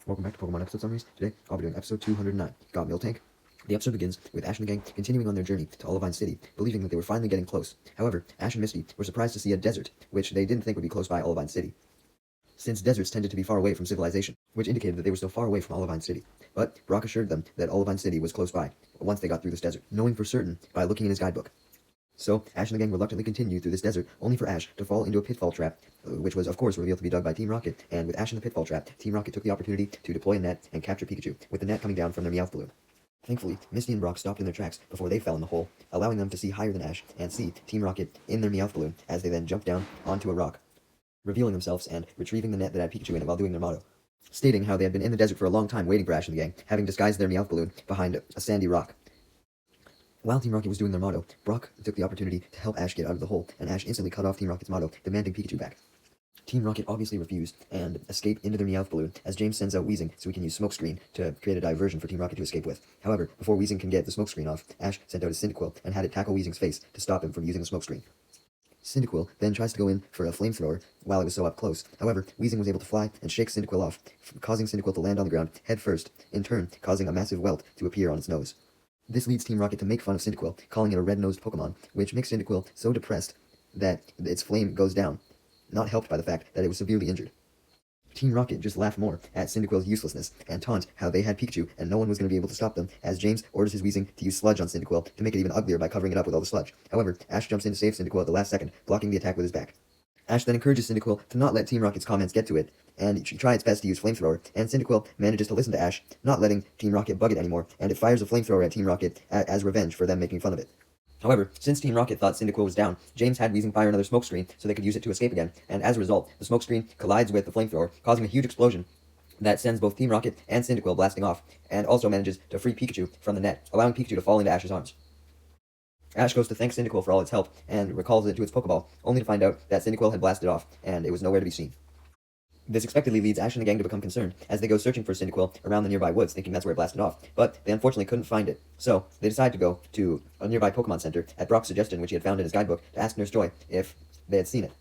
Welcome back to Pokemon episode summaries. Today, I'll be doing episode 209, Got Miltank. The episode begins with Ash and the gang continuing on their journey to Olivine City, believing that they were finally getting close. However, Ash and Misty were surprised to see a desert, which they didn't think would be close by Olivine City, since deserts tended to be far away from civilization, which indicated that they were still far away from Olivine City. But Brock assured them that Olivine City was close by, once they got through this desert, knowing for certain by looking in his guidebook. So, Ash and the gang reluctantly continued through this desert, only for Ash to fall into a pitfall trap, which was, of course, revealed to be dug by Team Rocket, and with Ash in the pitfall trap, Team Rocket took the opportunity to deploy a net and capture Pikachu, with the net coming down from their Meowth balloon. Thankfully, Misty and Brock stopped in their tracks before they fell in the hole, allowing them to see higher than Ash and see Team Rocket in their Meowth balloon as they then jumped down onto a rock, revealing themselves and retrieving the net that had Pikachu in it while doing their motto, stating how they had been in the desert for a long time waiting for Ash and the gang, having disguised their Meowth balloon behind a sandy rock. While Team Rocket was doing their motto, Brock took the opportunity to help Ash get out of the hole, and Ash instantly cut off Team Rocket's motto, demanding Pikachu back. Team Rocket obviously refused and escaped into their Meowth balloon, as James sends out Weezing so he can use Smokescreen to create a diversion for Team Rocket to escape with. However, before Weezing can get the Smokescreen off, Ash sent out his Cyndaquil and had it tackle Weezing's face to stop him from using the Smokescreen. Cyndaquil then tries to go in for a flamethrower while it was so up close. However, Weezing was able to fly and shake Cyndaquil off, causing Cyndaquil to land on the ground head first, in turn causing a massive welt to appear on its nose. This leads Team Rocket to make fun of Cyndaquil, calling it a red-nosed Pokemon, which makes Cyndaquil so depressed that its flame goes down, not helped by the fact that it was severely injured. Team Rocket just laughed more at Cyndaquil's uselessness and taunt how they had Pikachu and no one was going to be able to stop them, as James orders his Weezing to use Sludge on Cyndaquil to make it even uglier by covering it up with all the sludge. However, Ash jumps in to save Cyndaquil at the last second, blocking the attack with his back. Ash then encourages Cyndaquil to not let Team Rocket's comments get to it, and try its best to use Flamethrower, and Cyndaquil manages to listen to Ash, not letting Team Rocket bug it anymore, and it fires a Flamethrower at Team Rocket as revenge for them making fun of it. However, since Team Rocket thought Cyndaquil was down, James had Weezing fire another Smokescreen so they could use it to escape again, and as a result, the Smokescreen collides with the Flamethrower, causing a huge explosion that sends both Team Rocket and Cyndaquil blasting off, and also manages to free Pikachu from the net, allowing Pikachu to fall into Ash's arms. Ash goes to thank Cyndaquil for all its help, and recalls it to its Pokeball, only to find out that Cyndaquil had blasted off, and it was nowhere to be seen. This expectedly leads Ash and the gang to become concerned, as they go searching for Cyndaquil around the nearby woods, thinking that's where it blasted off, but they unfortunately couldn't find it. So, they decide to go to a nearby Pokemon Center, at Brock's suggestion, which he had found in his guidebook, to ask Nurse Joy if they had seen it.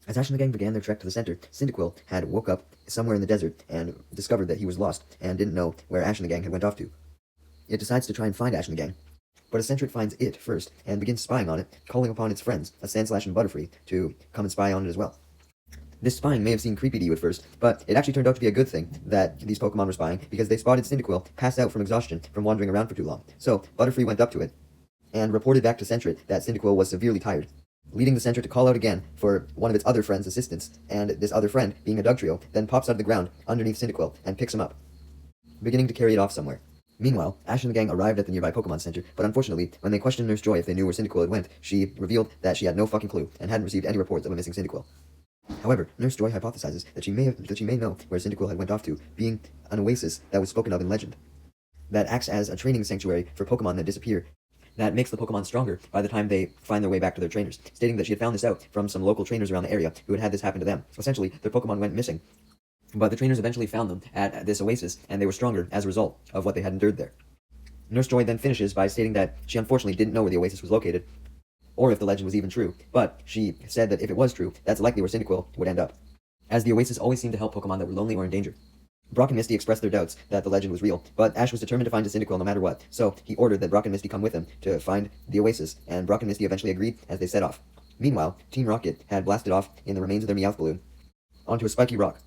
As Ash and the gang began their trek to the center, Cyndaquil had woke up somewhere in the desert and discovered that he was lost, and didn't know where Ash and the gang had went off to. It decides to try and find Ash and the gang, but a Sentret finds it first, and begins spying on it, calling upon its friends, a Sandslash and Butterfree, to come and spy on it as well. This spying may have seemed creepy to you at first, but it actually turned out to be a good thing that these Pokemon were spying, because they spotted Cyndaquil pass out from exhaustion from wandering around for too long. So, Butterfree went up to it, and reported back to Sentret that Cyndaquil was severely tired, leading the Sentret to call out again for one of its other friends' assistance, and this other friend, being a Dugtrio, then pops out of the ground underneath Cyndaquil and picks him up, beginning to carry it off somewhere. Meanwhile, Ash and the gang arrived at the nearby Pokemon Center, but unfortunately, when they questioned Nurse Joy if they knew where Cyndaquil had went, she revealed that she had no fucking clue, and hadn't received any reports of a missing Cyndaquil. However, Nurse Joy hypothesizes that she may know where Cyndaquil had went off to, being an oasis that was spoken of in legend, that acts as a training sanctuary for Pokemon that disappear, that makes the Pokemon stronger by the time they find their way back to their trainers, stating that she had found this out from some local trainers around the area who had had this happen to them. Essentially, their Pokemon went missing, but the trainers eventually found them at this oasis, and they were stronger as a result of what they had endured there. Nurse Joy then finishes by stating that she unfortunately didn't know where the oasis was located, or if the legend was even true, but she said that if it was true, that's likely where Cyndaquil would end up, as the oasis always seemed to help Pokemon that were lonely or in danger. Brock and Misty expressed their doubts that the legend was real, but Ash was determined to find a Cyndaquil no matter what, so he ordered that Brock and Misty come with him to find the oasis, and Brock and Misty eventually agreed as they set off. Meanwhile, Team Rocket had blasted off in the remains of their Meowth balloon onto a spiky rock.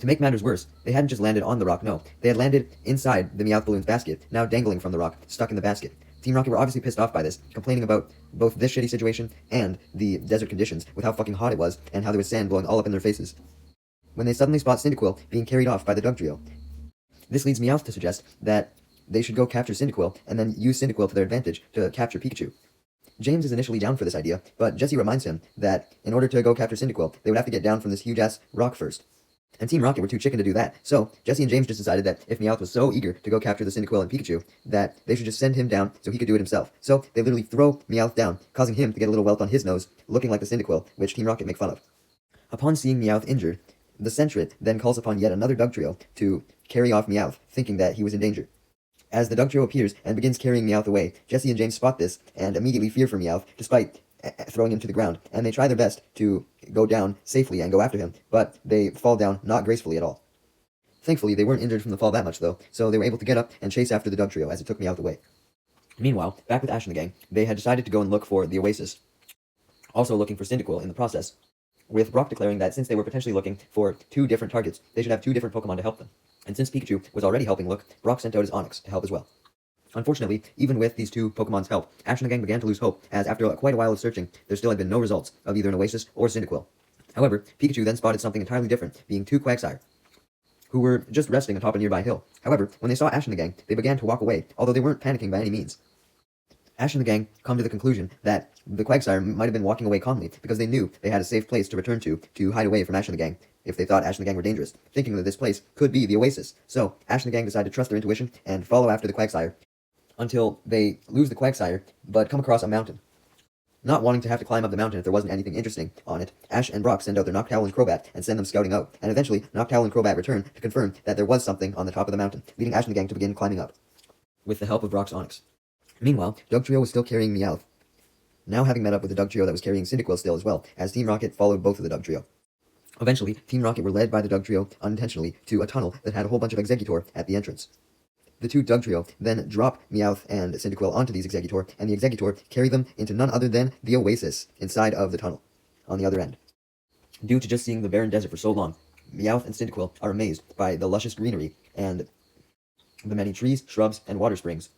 To make matters worse, they hadn't just landed on the rock, no. They had landed inside the Meowth balloon's basket, now dangling from the rock, stuck in the basket. Team Rocket were obviously pissed off by this, complaining about both this shitty situation and the desert conditions, with how fucking hot it was, and how there was sand blowing all up in their faces, when they suddenly spot Cyndaquil being carried off by the Dugtrio. This leads Meowth to suggest that they should go capture Cyndaquil, and then use Cyndaquil to their advantage to capture Pikachu. James is initially down for this idea, but Jesse reminds him that in order to go capture Cyndaquil, they would have to get down from this huge-ass rock first. And Team Rocket were too chicken to do that, so Jesse and James just decided that if Meowth was so eager to go capture the Cyndaquil and Pikachu, that they should just send him down so he could do it himself. So they literally throw Meowth down, causing him to get a little welt on his nose, looking like the Cyndaquil, which Team Rocket make fun of. Upon seeing Meowth injured, the Sentret then calls upon yet another Dugtrio to carry off Meowth, thinking that he was in danger. As the Dugtrio appears and begins carrying Meowth away, Jesse and James spot this and immediately fear for Meowth, despite throwing him to the ground, and they try their best to go down safely and go after him, but they fall down not gracefully at all. Thankfully, they weren't injured from the fall that much though, so they were able to get up and chase after the Doug trio as it took Meowth away. Meanwhile, back with Ash and the gang, they had decided to go and look for the Oasis, also looking for Cyndaquil in the process, with Brock declaring that since they were potentially looking for 2 different targets, they should have 2 different Pokemon to help them. And since Pikachu was already helping Look, Brock sent out his Onix to help as well. Unfortunately, even with these 2 Pokemon's help, Ash and the gang began to lose hope, as after quite a while of searching, there still had been no results of either an Oasis or Cyndaquil. However, Pikachu then spotted something entirely different, being 2 Quagsire, who were just resting atop a nearby hill. However, when they saw Ash and the gang, they began to walk away, although they weren't panicking by any means. Ash and the gang come to the conclusion that the Quagsire might have been walking away calmly because they knew they had a safe place to return to hide away from Ash and the gang if they thought Ash and the gang were dangerous, thinking that this place could be the Oasis. So, Ash and the gang decide to trust their intuition and follow after the Quagsire until they lose the Quagsire, but come across a mountain. Not wanting to have to climb up the mountain if there wasn't anything interesting on it, Ash and Brock send out their Noctowl and Crobat and send them scouting out, and eventually Noctowl and Crobat return to confirm that there was something on the top of the mountain, leading Ash and the gang to begin climbing up, with the help of Brock's Onix. Meanwhile, Doug Trio was still carrying Meowth, now having met up with the Doug Trio that was carrying Cyndaquil still as well, as Team Rocket followed both of the Doug Trio. Eventually, Team Rocket were led by the Doug Trio unintentionally to a tunnel that had a whole bunch of Exeggutor at the entrance. The 2 Doug Trio then drop Meowth and Cyndaquil onto these Exeggutor, and the Exeggutor carry them into none other than the Oasis inside of the tunnel on the other end. Due to just seeing the barren desert for so long, Meowth and Cyndaquil are amazed by the luscious greenery and the many trees, shrubs, and water springs,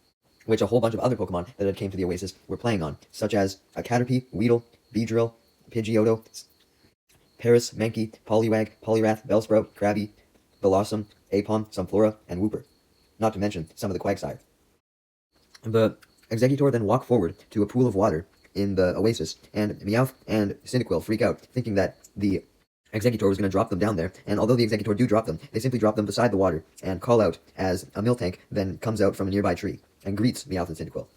which a whole bunch of other Pokemon that had came to the Oasis were playing on, such as a Caterpie, Weedle, Beedrill, Pidgeotto, Paris, Mankey, Poliwag, Poliwrath, Bellsprout, Krabby, Blossom, Aipom, Sunflora, and Wooper. Not to mention some of the Quagsire. The Exeggutor then walk forward to a pool of water in the Oasis, and Meowth and Cyndaquil freak out, thinking that the Exeggutor was going to drop them down there, and although the Exeggutor do drop them, they simply drop them beside the water, and call out as a Miltank then comes out from a nearby tree, and greets Meowth and Cyndaquil.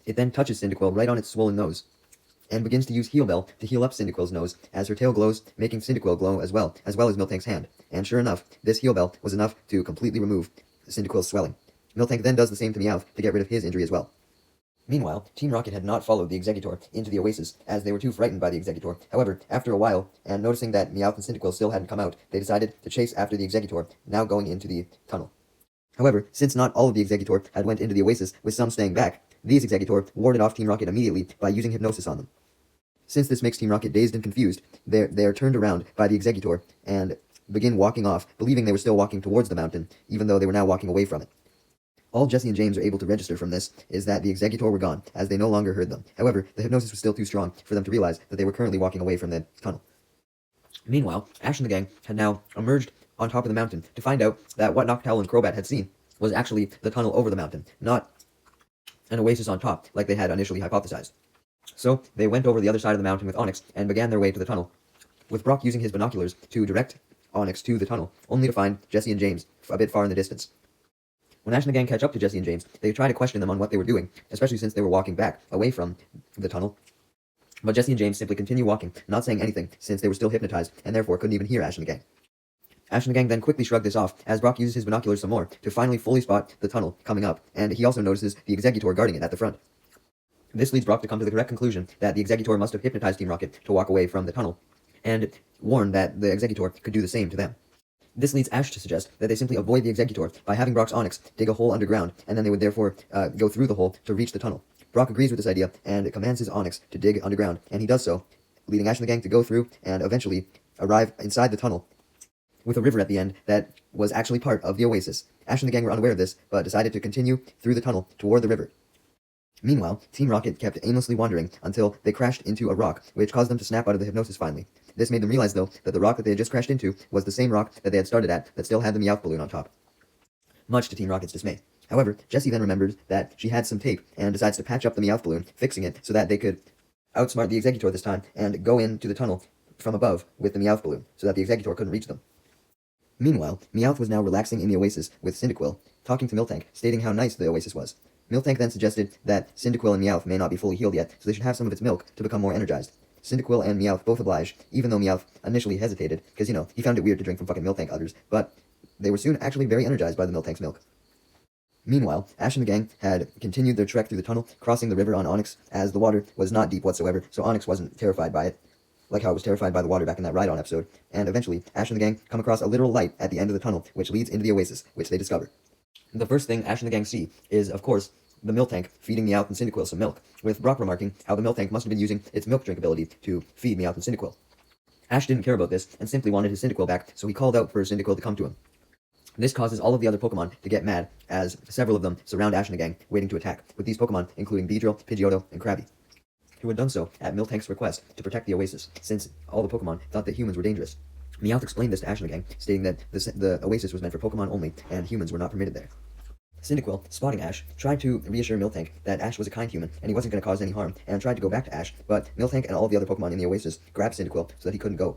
It then touches Cyndaquil right on its swollen nose, and begins to use Heal Bell to heal up Cyndaquil's nose, as her tail glows, making Cyndaquil glow as well as Miltank's hand. And sure enough, this Heal Bell was enough to completely remove Cyndaquil's swelling. Miltank then does the same to Meowth to get rid of his injury as well. Meanwhile, Team Rocket had not followed the Exeggutor into the Oasis, as they were too frightened by the Exeggutor. However, after a while, and noticing that Meowth and Cyndaquil still hadn't come out, they decided to chase after the Exeggutor, now going into the tunnel. However, since not all of the Exeggutor had went into the Oasis, with some staying back, these Exeggutor warded off Team Rocket immediately by using Hypnosis on them. Since this makes Team Rocket dazed and confused, they are turned around by the Exeggutor and begin walking off, believing they were still walking towards the mountain, even though they were now walking away from it. All Jesse and James are able to register from this is that the Exeggutor were gone, as they no longer heard them. However, the hypnosis was still too strong for them to realize that they were currently walking away from the tunnel. Meanwhile, Ash and the gang had now emerged on top of the mountain to find out that what Noctowl and Crobat had seen was actually the tunnel over the mountain, not an oasis on top, like they had initially hypothesized. So, they went over the other side of the mountain with Onix and began their way to the tunnel, with Brock using his binoculars to direct Onix to the tunnel, only to find Jesse and James a bit far in the distance. When Ash and the gang catch up to Jesse and James, they try to question them on what they were doing, especially since they were walking back, away from the tunnel. But Jesse and James simply continue walking, not saying anything, since they were still hypnotized, and therefore couldn't even hear Ash and the gang. Ash and the gang then quickly shrug this off, as Brock uses his binoculars some more, to finally fully spot the tunnel coming up, and he also notices the Exeggutor guarding it at the front. This leads Brock to come to the correct conclusion that the Exeggutor must have hypnotized Team Rocket to walk away from the tunnel, and warn that the Exeggutor could do the same to them. This leads Ash to suggest that they simply avoid the Exeggutor by having Brock's Onix dig a hole underground, and then they would therefore go through the hole to reach the tunnel. Brock agrees with this idea and commands his Onix to dig underground, and he does so, leading Ash and the gang to go through and eventually arrive inside the tunnel with a river at the end that was actually part of the oasis. Ash and the gang were unaware of this, but decided to continue through the tunnel toward the river. Meanwhile, Team Rocket kept aimlessly wandering until they crashed into a rock, which caused them to snap out of the hypnosis finally. This made them realize, though, that the rock that they had just crashed into was the same rock that they had started at that still had the Meowth balloon on top, much to Team Rocket's dismay. However, Jessie then remembered that she had some tape and decides to patch up the Meowth balloon, fixing it so that they could outsmart the Exeggutor this time and go into the tunnel from above with the Meowth balloon so that the Exeggutor couldn't reach them. Meanwhile, Meowth was now relaxing in the oasis with Cyndaquil, talking to Miltank, stating how nice the oasis was. Miltank then suggested that Cyndaquil and Meowth may not be fully healed yet, so they should have some of its milk to become more energized. Cyndaquil and Meowth both oblige, even though Meowth initially hesitated, because, he found it weird to drink from fucking Miltank udders, but they were soon actually very energized by the Miltank's milk. Meanwhile, Ash and the gang had continued their trek through the tunnel, crossing the river on Onix, as the water was not deep whatsoever, so Onix wasn't terrified by it. like how it was terrified by the water back in that Ride-On episode, and eventually, Ash and the gang come across a literal light at the end of the tunnel, which leads into the oasis, which they discover. The first thing Ash and the gang see is, of course, the Miltank feeding Meowth and Cyndaquil some milk, with Brock remarking how the Miltank must have been using its milk drink ability to feed Meowth and Cyndaquil. Ash didn't care about this, and simply wanted his Cyndaquil back, so he called out for Cyndaquil to come to him. This causes all of the other Pokemon to get mad, as several of them surround Ash and the gang, waiting to attack, with these Pokemon including Beedrill, Pidgeotto, and Krabby, who had done so at Miltank's request to protect the Oasis, since all the Pokemon thought that humans were dangerous. Meowth explained this to Ash and the gang, stating that the Oasis was meant for Pokemon only, and humans were not permitted there. Cyndaquil, spotting Ash, tried to reassure Miltank that Ash was a kind human, and he wasn't going to cause any harm, and tried to go back to Ash, but Miltank and all of the other Pokemon in the Oasis grabbed Cyndaquil so that he couldn't go,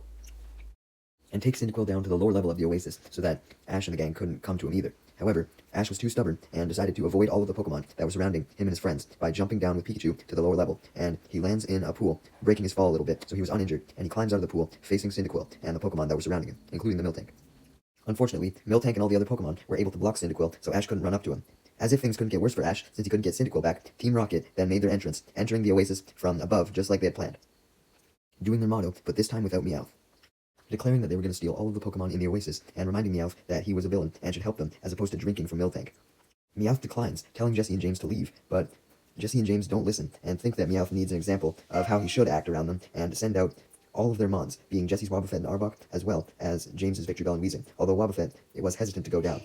and take Cyndaquil down to the lower level of the Oasis so that Ash and the gang couldn't come to him either. However, Ash was too stubborn and decided to avoid all of the Pokemon that were surrounding him and his friends by jumping down with Pikachu to the lower level, and he lands in a pool, breaking his fall a little bit, so he was uninjured, and he climbs out of the pool, facing Cyndaquil and the Pokemon that were surrounding him, including the Miltank. Unfortunately, Miltank and all the other Pokemon were able to block Cyndaquil, so Ash couldn't run up to him. As if things couldn't get worse for Ash, since he couldn't get Cyndaquil back, Team Rocket then made their entrance, entering the Oasis from above just like they had planned, doing their motto, but this time without Meowth, declaring that they were going to steal all of the Pokemon in the Oasis, and reminding Meowth that he was a villain and should help them, as opposed to drinking from Miltank. Meowth declines, telling Jessie and James to leave, but Jessie and James don't listen, and think that Meowth needs an example of how he should act around them, and send out all of their mons, being Jessie's Wobbuffet and Arbok, as well as James's Victreebel and Weezing, although Wobbuffet was hesitant to go down.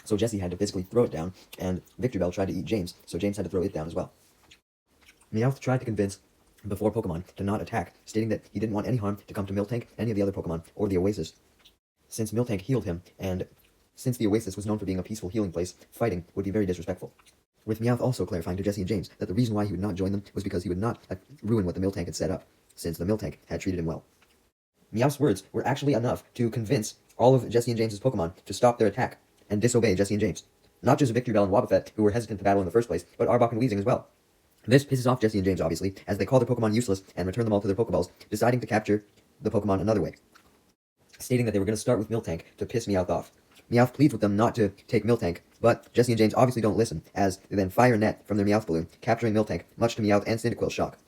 So Jessie had to physically throw it down, and Victreebel tried to eat James, so James had to throw it down as well. Meowth tried to convince the 4 Pokemon to not attack, stating that he didn't want any harm to come to Miltank, any of the other Pokemon, or the Oasis, since Miltank healed him, and since the Oasis was known for being a peaceful healing place, fighting would be very disrespectful. With Meowth also clarifying to Jessie and James that the reason why he would not join them was because he would not ruin what the Miltank had set up, since the Miltank had treated him well. Meowth's words were actually enough to convince all of Jessie and James's Pokemon to stop their attack and disobey Jessie and James. Not just Victreebel and Wobbuffet, who were hesitant to battle in the first place, but Arbok and Weezing as well. This pisses off Jessie and James, obviously, as they call their Pokemon useless and return them all to their Pokeballs, deciding to capture the Pokemon another way, stating that they were going to start with Miltank to piss Meowth off. Meowth pleads with them not to take Miltank, but Jessie and James obviously don't listen, as they then fire a net from their Meowth balloon, capturing Miltank, much to Meowth and Cyndaquil's shock.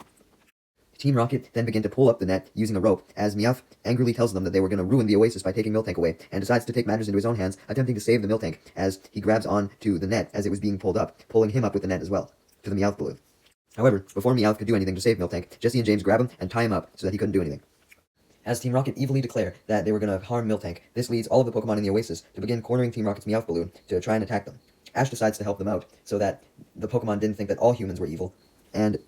Team Rocket then begin to pull up the net using a rope, as Meowth angrily tells them that they were going to ruin the Oasis by taking Miltank away, and decides to take matters into his own hands, attempting to save the Miltank, as he grabs on to the net as it was being pulled up, pulling him up with the net as well, to the Meowth balloon. However, before Meowth could do anything to save Miltank, Jessie and James grab him and tie him up so that he couldn't do anything. As Team Rocket evilly declare that they were going to harm Miltank, this leads all of the Pokemon in the Oasis to begin cornering Team Rocket's Meowth balloon to try and attack them. Ash decides to help them out, so that the Pokemon didn't think that all humans were evil, and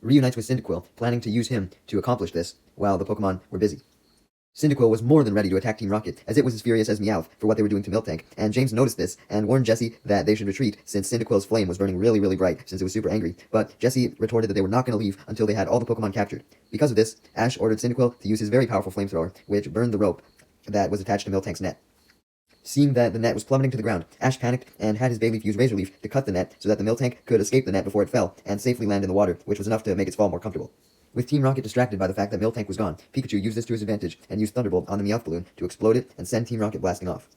reunites with Cyndaquil, planning to use him to accomplish this, while the Pokemon were busy. Cyndaquil was more than ready to attack Team Rocket, as it was as furious as Meowth for what they were doing to Miltank, and James noticed this and warned Jessie that they should retreat since Cyndaquil's flame was burning really, really bright since it was super angry, but Jessie retorted that they were not going to leave until they had all the Pokemon captured. Because of this, Ash ordered Cyndaquil to use his very powerful flamethrower, which burned the rope that was attached to Miltank's net. Seeing that the net was plummeting to the ground, Ash panicked and had his Bayleaf use Razor Leaf to cut the net so that the Miltank could escape the net before it fell and safely land in the water, which was enough to make its fall more comfortable. With Team Rocket distracted by the fact that Miltank was gone, Pikachu used this to his advantage and used Thunderbolt on the Meowth balloon to explode it and send Team Rocket blasting off,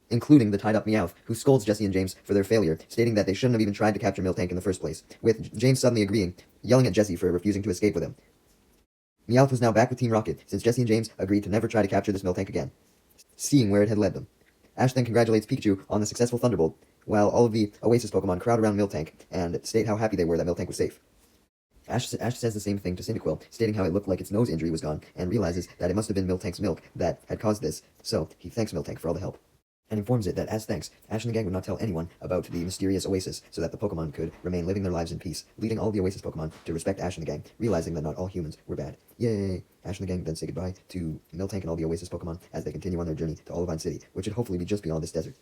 including the tied-up Meowth, who scolds Jessie and James for their failure, stating that they shouldn't have even tried to capture Miltank in the first place, with James suddenly agreeing, yelling at Jessie for refusing to escape with him. Meowth was now back with Team Rocket, since Jessie and James agreed to never try to capture this Miltank again, seeing where it had led them. Ash then congratulates Pikachu on the successful Thunderbolt, while all of the Oasis Pokemon crowd around Miltank and state how happy they were that Miltank was safe. Ash says the same thing to Cyndaquil, stating how it looked like its nose injury was gone, and realizes that it must have been Miltank's milk that had caused this, so he thanks Miltank for all the help, and informs it that as thanks, Ash and the gang would not tell anyone about the mysterious Oasis, so that the Pokemon could remain living their lives in peace, leading all the Oasis Pokemon to respect Ash and the gang, realizing that not all humans were bad. Yay! Ash and the gang then say goodbye to Miltank and all the Oasis Pokemon as they continue on their journey to Olivine City, which should hopefully be just beyond this desert.